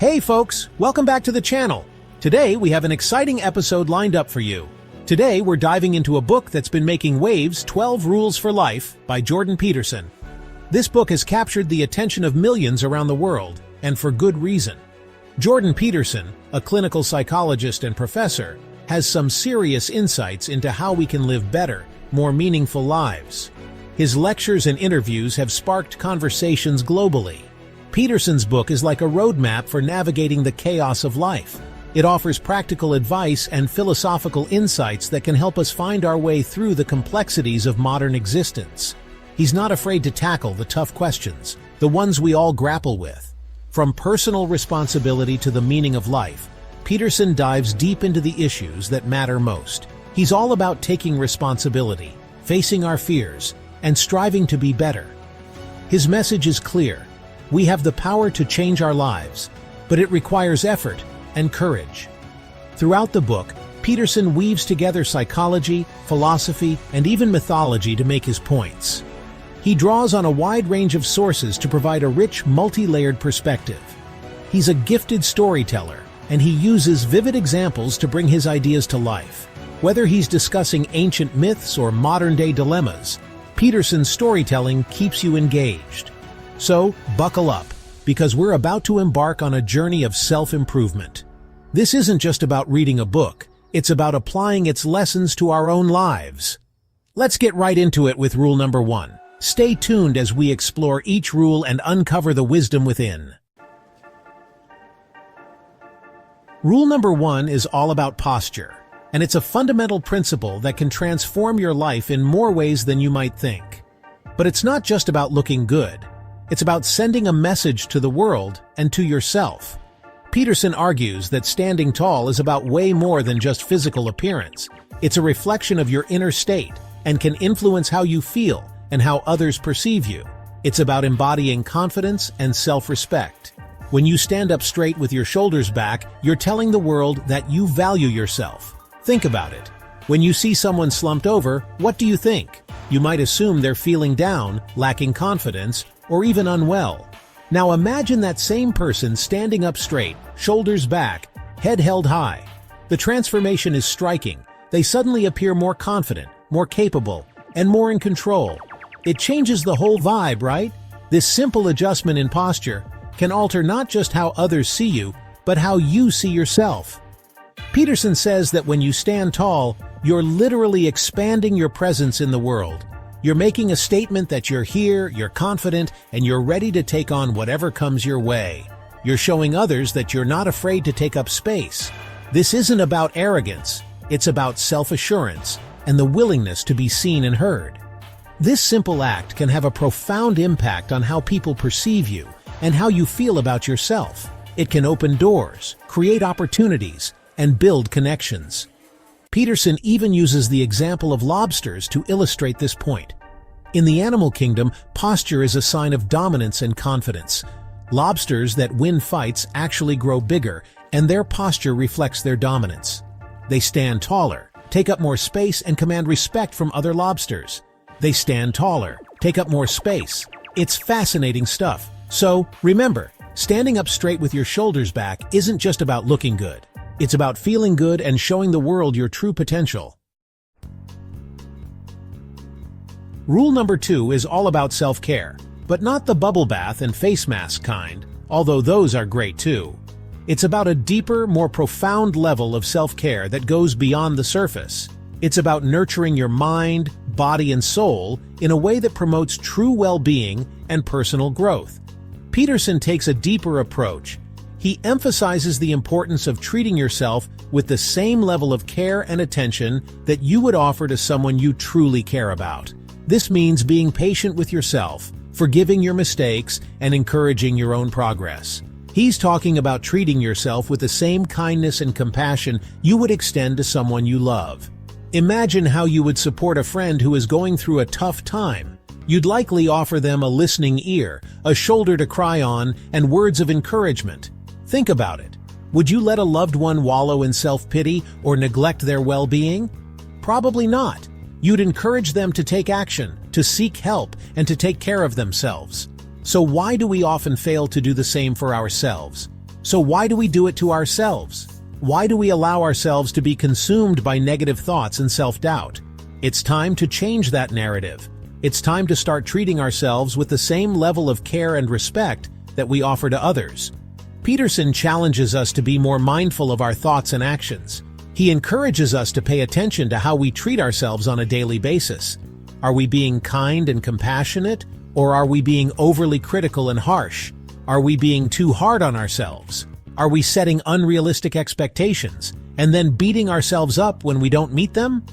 Hey folks, welcome back to the channel. Today we have an exciting episode lined up for you. Today we're diving into a book that's been making waves, 12 Rules for Life by Jordan Peterson. This book has captured the attention of millions around the world, and for good reason. Jordan Peterson, a clinical psychologist and professor, has some serious insights into how we can live better, more meaningful lives. His lectures and interviews have sparked conversations globally. Peterson's book is like a roadmap for navigating the chaos of life. It offers practical advice and philosophical insights that can help us find our way through the complexities of modern existence. He's not afraid to tackle the tough questions, the ones we all grapple with. From personal responsibility to the meaning of life, Peterson dives deep into the issues that matter most. He's all about taking responsibility, facing our fears, and striving to be better. His message is clear. We have the power to change our lives, but it requires effort and courage. Throughout the book, Peterson weaves together psychology, philosophy, and even mythology to make his points. He draws on a wide range of sources to provide a rich, multi-layered perspective. He's a gifted storyteller, and he uses vivid examples to bring his ideas to life. Whether he's discussing ancient myths or modern-day dilemmas, Peterson's storytelling keeps you engaged. So, buckle up, because we're about to embark on a journey of self-improvement. This isn't just about reading a book, it's about applying its lessons to our own lives. Let's get right into it with rule number 1. Stay tuned as we explore each rule and uncover the wisdom within. Rule number 1 is all about posture, and it's a fundamental principle that can transform your life in more ways than you might think. But it's not just about looking good. It's about sending a message to the world and to yourself. Peterson argues that standing tall is about way more than just physical appearance. It's a reflection of your inner state and can influence how you feel and how others perceive you. It's about embodying confidence and self-respect. When you stand up straight with your shoulders back, you're telling the world that you value yourself. Think about it. When you see someone slumped over, what do you think? You might assume they're feeling down, lacking confidence, or even unwell. Now imagine that same person standing up straight, shoulders back, head held high. The transformation is striking. They suddenly appear more confident, more capable, and more in control. It changes the whole vibe, right? This simple adjustment in posture can alter not just how others see you, but how you see yourself. Peterson says that when you stand tall, you're literally expanding your presence in the world. You're making a statement that you're here, you're confident, and you're ready to take on whatever comes your way. You're showing others that you're not afraid to take up space. This isn't about arrogance, it's about self-assurance and the willingness to be seen and heard. This simple act can have a profound impact on how people perceive you and how you feel about yourself. It can open doors, create opportunities, and build connections. Peterson even uses the example of lobsters to illustrate this point. In the animal kingdom, posture is a sign of dominance and confidence. Lobsters that win fights actually grow bigger, and their posture reflects their dominance. They stand taller, take up more space, and command respect from other lobsters. They stand taller, take up more space. It's fascinating stuff. So, remember, standing up straight with your shoulders back isn't just about looking good. It's about feeling good and showing the world your true potential. Rule number 2 is all about self-care, but not the bubble bath and face mask kind, although those are great too. It's about a deeper, more profound level of self-care that goes beyond the surface. It's about nurturing your mind, body, and soul in a way that promotes true well-being and personal growth. Peterson takes a deeper approach. He emphasizes the importance of treating yourself with the same level of care and attention that you would offer to someone you truly care about. This means being patient with yourself, forgiving your mistakes, and encouraging your own progress. He's talking about treating yourself with the same kindness and compassion you would extend to someone you love. Imagine how you would support a friend who is going through a tough time. You'd likely offer them a listening ear, a shoulder to cry on, and words of encouragement. Think about it. Would you let a loved one wallow in self-pity or neglect their well-being? Probably not. You'd encourage them to take action, to seek help, and to take care of themselves. So why do we often fail to do the same for ourselves? So why do we do it to ourselves? Why do we allow ourselves to be consumed by negative thoughts and self-doubt? It's time to change that narrative. It's time to start treating ourselves with the same level of care and respect that we offer to others. Peterson challenges us to be more mindful of our thoughts and actions. He encourages us to pay attention to how we treat ourselves on a daily basis. Are we being kind and compassionate, or are we being overly critical and harsh? Are we being too hard on ourselves? Are we setting unrealistic expectations and then beating ourselves up when we don't meet them?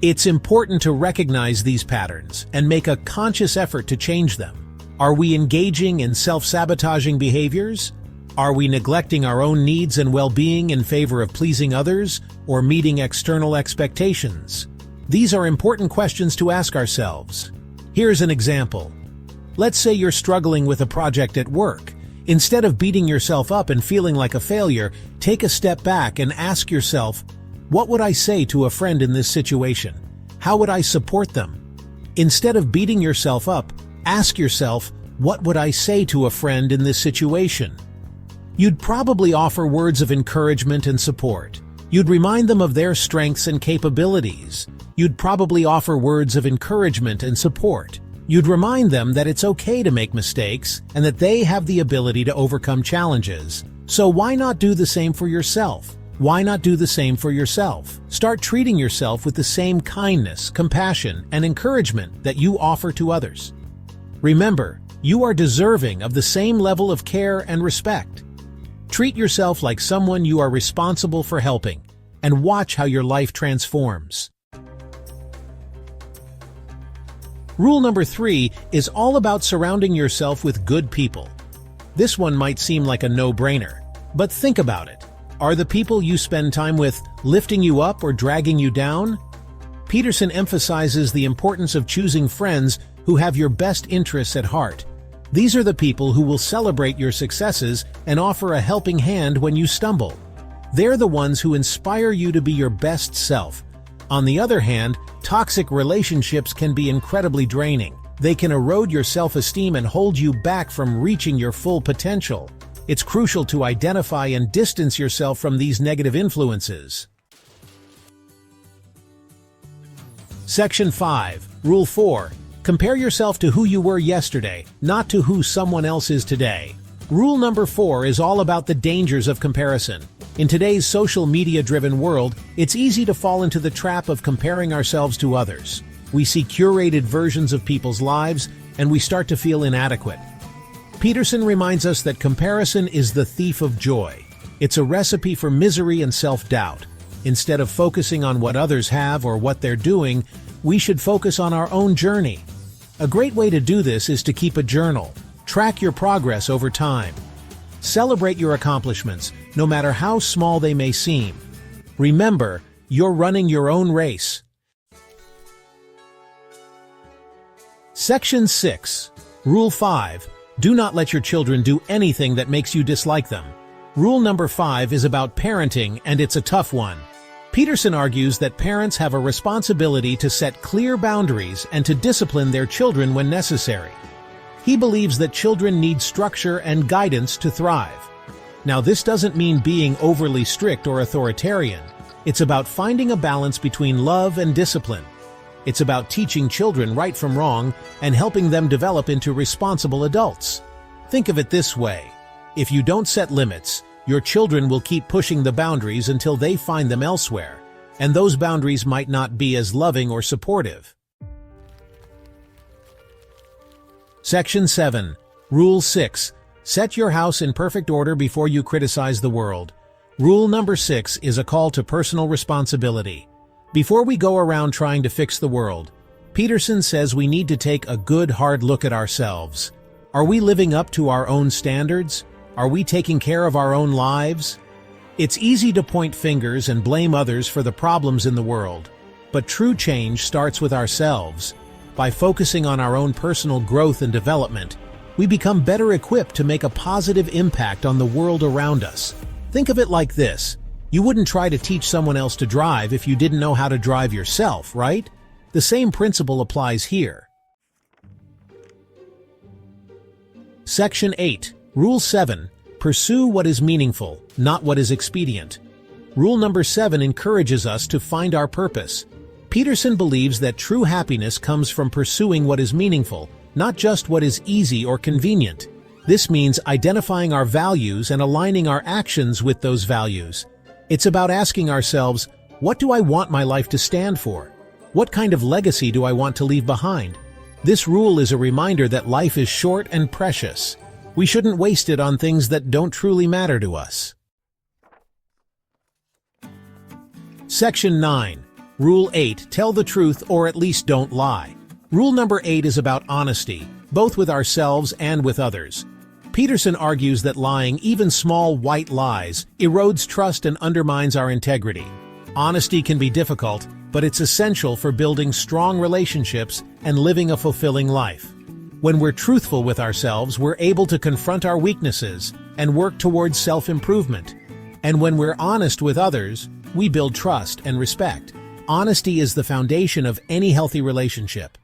It's important to recognize these patterns and make a conscious effort to change them. Are we engaging in self-sabotaging behaviors? Are we neglecting our own needs and well-being in favor of pleasing others or meeting external expectations? These are important questions to ask ourselves. Here's an example. Let's say you're struggling with a project at work. Instead of beating yourself up and feeling like a failure, take a step back and ask yourself, what would I say to a friend in this situation? How would I support them? Instead of beating yourself up, ask yourself, what would I say to a friend in this situation? You'd probably offer words of encouragement and support. You'd remind them of their strengths and capabilities. You'd probably offer words of encouragement and support. You'd remind them that it's okay to make mistakes and that they have the ability to overcome challenges. So why not do the same for yourself? Why not do the same for yourself? Start treating yourself with the same kindness, compassion, and encouragement that you offer to others. Remember, you are deserving of the same level of care and respect. Treat yourself like someone you are responsible for helping, and watch how your life transforms. Rule number 3 is all about surrounding yourself with good people. This one might seem like a no-brainer, but think about it. Are the people you spend time with lifting you up or dragging you down? Peterson emphasizes the importance of choosing friends who have your best interests at heart. These are the people who will celebrate your successes and offer a helping hand when you stumble. They're the ones who inspire you to be your best self. On the other hand, toxic relationships can be incredibly draining. They can erode your self-esteem and hold you back from reaching your full potential. It's crucial to identify and distance yourself from these negative influences. Section 5, Rule 4. Compare yourself to who you were yesterday, not to who someone else is today. Rule number 4 is all about the dangers of comparison. In today's social media-driven world, it's easy to fall into the trap of comparing ourselves to others. We see curated versions of people's lives, and we start to feel inadequate. Peterson reminds us that comparison is the thief of joy. It's a recipe for misery and self-doubt. Instead of focusing on what others have or what they're doing, we should focus on our own journey. A great way to do this is to keep a journal. Track your progress over time. Celebrate your accomplishments, no matter how small they may seem. Remember, you're running your own race. Section 6, Rule 5. Do not let your children do anything that makes you dislike them. Rule number 5 is about parenting, and it's a tough one. Peterson argues that parents have a responsibility to set clear boundaries and to discipline their children when necessary. He believes that children need structure and guidance to thrive. Now, this doesn't mean being overly strict or authoritarian. It's about finding a balance between love and discipline. It's about teaching children right from wrong and helping them develop into responsible adults. Think of it this way. If you don't set limits, your children will keep pushing the boundaries until they find them elsewhere, and those boundaries might not be as loving or supportive. Section 7, Rule 6. Set your house in perfect order before you criticize the world. Rule number 6 is a call to personal responsibility. Before we go around trying to fix the world, Peterson says we need to take a good hard look at ourselves. Are we living up to our own standards? Are we taking care of our own lives? It's easy to point fingers and blame others for the problems in the world, but true change starts with ourselves. By focusing on our own personal growth and development, we become better equipped to make a positive impact on the world around us. Think of it like this. You wouldn't try to teach someone else to drive if you didn't know how to drive yourself, right? The same principle applies here. Section 8, Rule 7. Pursue what is meaningful, not what is expedient. Rule number 7 encourages us to find our purpose. Peterson believes that true happiness comes from pursuing what is meaningful, not just what is easy or convenient. This means identifying our values and aligning our actions with those values. It's about asking ourselves, what do I want my life to stand for? What kind of legacy do I want to leave behind? This rule is a reminder that life is short and precious. We shouldn't waste it on things that don't truly matter to us. Section 9. Rule 8. Tell the truth or at least don't lie. Rule number 8 is about honesty, both with ourselves and with others. Peterson argues that lying, even small white lies, erodes trust and undermines our integrity. Honesty can be difficult, but it's essential for building strong relationships and living a fulfilling life. When we're truthful with ourselves, we're able to confront our weaknesses and work towards self-improvement. And when we're honest with others, we build trust and respect. Honesty is the foundation of any healthy relationship.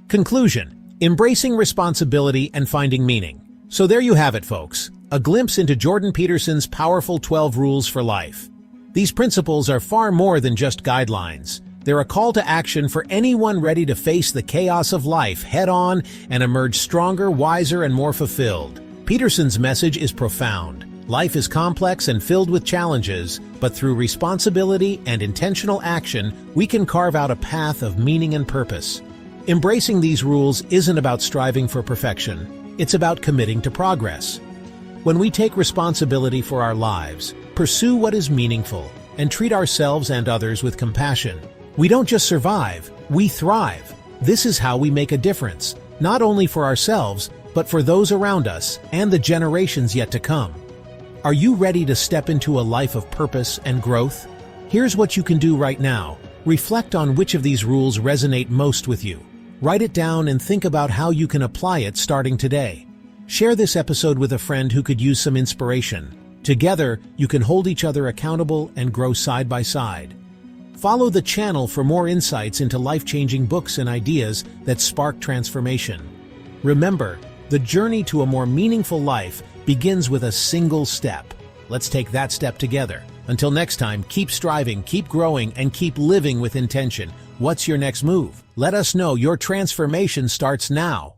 Conclusion: embracing responsibility and finding meaning. So there you have it, folks. A glimpse into Jordan Peterson's powerful 12 rules for life. These principles are far more than just guidelines. They're a call to action for anyone ready to face the chaos of life head-on and emerge stronger, wiser, and more fulfilled. Peterson's message is profound. Life is complex and filled with challenges, but through responsibility and intentional action, we can carve out a path of meaning and purpose. Embracing these rules isn't about striving for perfection. It's about committing to progress. When we take responsibility for our lives, pursue what is meaningful, and treat ourselves and others with compassion, we don't just survive, we thrive. This is how we make a difference, not only for ourselves, but for those around us and the generations yet to come. Are you ready to step into a life of purpose and growth? Here's what you can do right now. Reflect on which of these rules resonate most with you. Write it down and think about how you can apply it starting today. Share this episode with a friend who could use some inspiration. Together, you can hold each other accountable and grow side by side. Follow the channel for more insights into life-changing books and ideas that spark transformation. Remember, the journey to a more meaningful life begins with a single step. Let's take that step together. Until next time, keep striving, keep growing, and keep living with intention. What's your next move? Let us know. Your transformation starts now.